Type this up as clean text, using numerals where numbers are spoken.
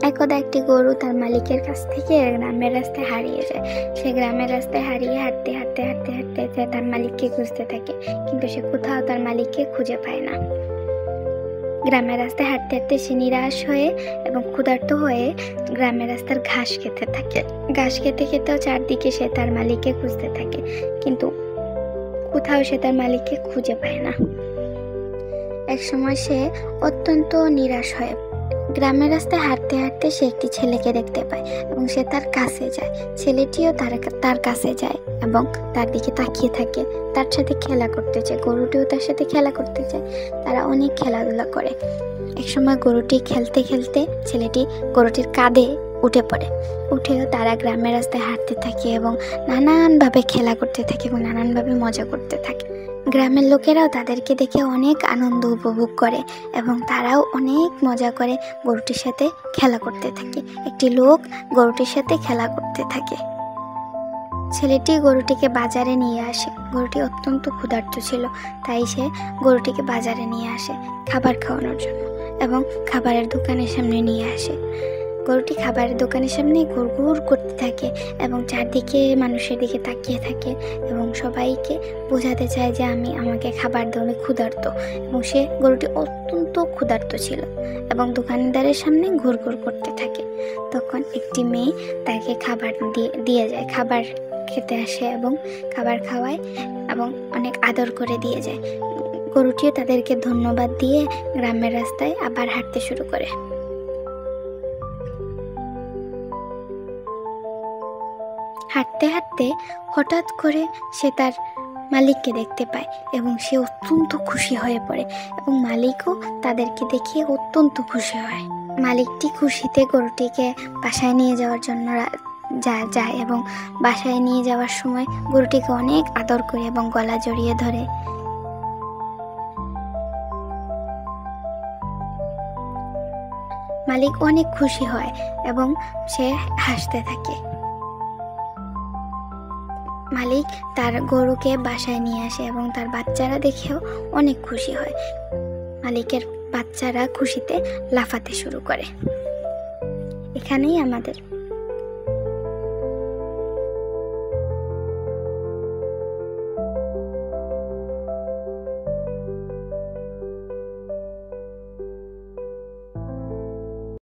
একদা একটি গরু তার মালিকের কাছ থেকে গ্রামের রাস্তায় হারিয়ে যায়। সে গ্রামের রাস্তায় হারিয়ে হাঁটতে হাঁটতে হাঁটতে হাঁটতে সে তার মালিককে খুঁজতে থাকে, কিন্তু সে কোথাও তার মালিককে খুঁজে পায় না। গ্রামের রাস্তায় হাঁটতে হাঁটতে সে নিরাশ হয়ে এবং ক্ষুধার্ত হয়ে গ্রামের রাস্তার ঘাস খেতে থাকে। ঘাস খেতে খেতেও চারদিকে সে তার মালিককে খুঁজতে থাকে, কিন্তু কোথাও সে তার মালিককে খুঁজে পায় না। এক সময় সে অত্যন্ত নিরাশ হয়। গ্রামের রাস্তায় হাঁটতে হাঁটতে সে একটি ছেলেকে দেখতে পায় এবং সে তার কাছে যায়। ছেলেটিও তার কাছে যায় এবং তার দিকে তাকিয়ে থাকে, তার সাথে খেলা করতে চায়। গরুটিও তার সাথে খেলা করতে চায়। তারা অনেক খেলাধুলা করে। এক সময় গরুটি খেলতে খেলতে ছেলেটি গরুটির কাঁধে উঠে পড়ে। উঠেও তারা গ্রামের রাস্তায় হাঁটতে থাকে এবং নানানভাবে খেলা করতে থাকে এবং নানানভাবে মজা করতে থাকে। গ্রামের লোকেরাও তাদেরকে দেখে অনেক আনন্দ উপভোগ করে এবং তারাও অনেক মজা করে গরুটির সাথে খেলা করতে থাকে। একটি লোক গরুটির সাথে খেলা করতে থাকে। ছেলেটি গরুটিকে বাজারে নিয়ে আসে। গরুটি অত্যন্ত ক্ষুধার্ত ছিল, তাই সে গরুটিকে বাজারে নিয়ে আসে খাবার খাওয়ানোর জন্য এবং খাবারের দোকানের সামনে নিয়ে আসে। গরুটি খাবারের দোকানের সামনে ঘুরঘুর করতে থাকে এবং চারদিকে মানুষের দিকে তাকিয়ে থাকে এবং সবাইকে বোঝাতে চায় যে আমাকে খাবার দাও, আমি ক্ষুধার্ত। এবং সে গরুটি অত্যন্ত ক্ষুধার্ত ছিল এবং দোকানদারের সামনে ঘুরঘুর করতে থাকে। তখন একটি মেয়ে তাকে খাবার দিয়ে যায়, খাবার খেতে আসে এবং খাবার খাওয়ায় এবং অনেক আদর করে দিয়ে যায়। গরুটিও তাদেরকে ধন্যবাদ দিয়ে গ্রামের রাস্তায় আবার হাঁটতে শুরু করে। হাঁটতে হাঁটতে হঠাৎ করে সে তার মালিককে দেখতে পায় এবং সে অত্যন্ত খুশি হয়ে পড়ে এবং মালিকও তাদেরকে দেখে অত্যন্ত খুশি হয়। মালিকটি খুশিতে গরুটিকে বাসায় নিয়ে যাওয়ার জন্য যায় এবং বাসায় নিয়ে যাওয়ার সময় গরুটিকে অনেক আদর করে এবং গলা জড়িয়ে ধরে। মালিক অনেক খুশি হয় এবং সে হাসতে থাকে। মালিক তার গরুকে বাসায় নিয়ে আসে এবং তার বাচ্চারা দেখেও অনেক খুশি হয়। মালিকের বাচ্চারা খুশিতে লাফাতে শুরু করে। এখানেই আমাদের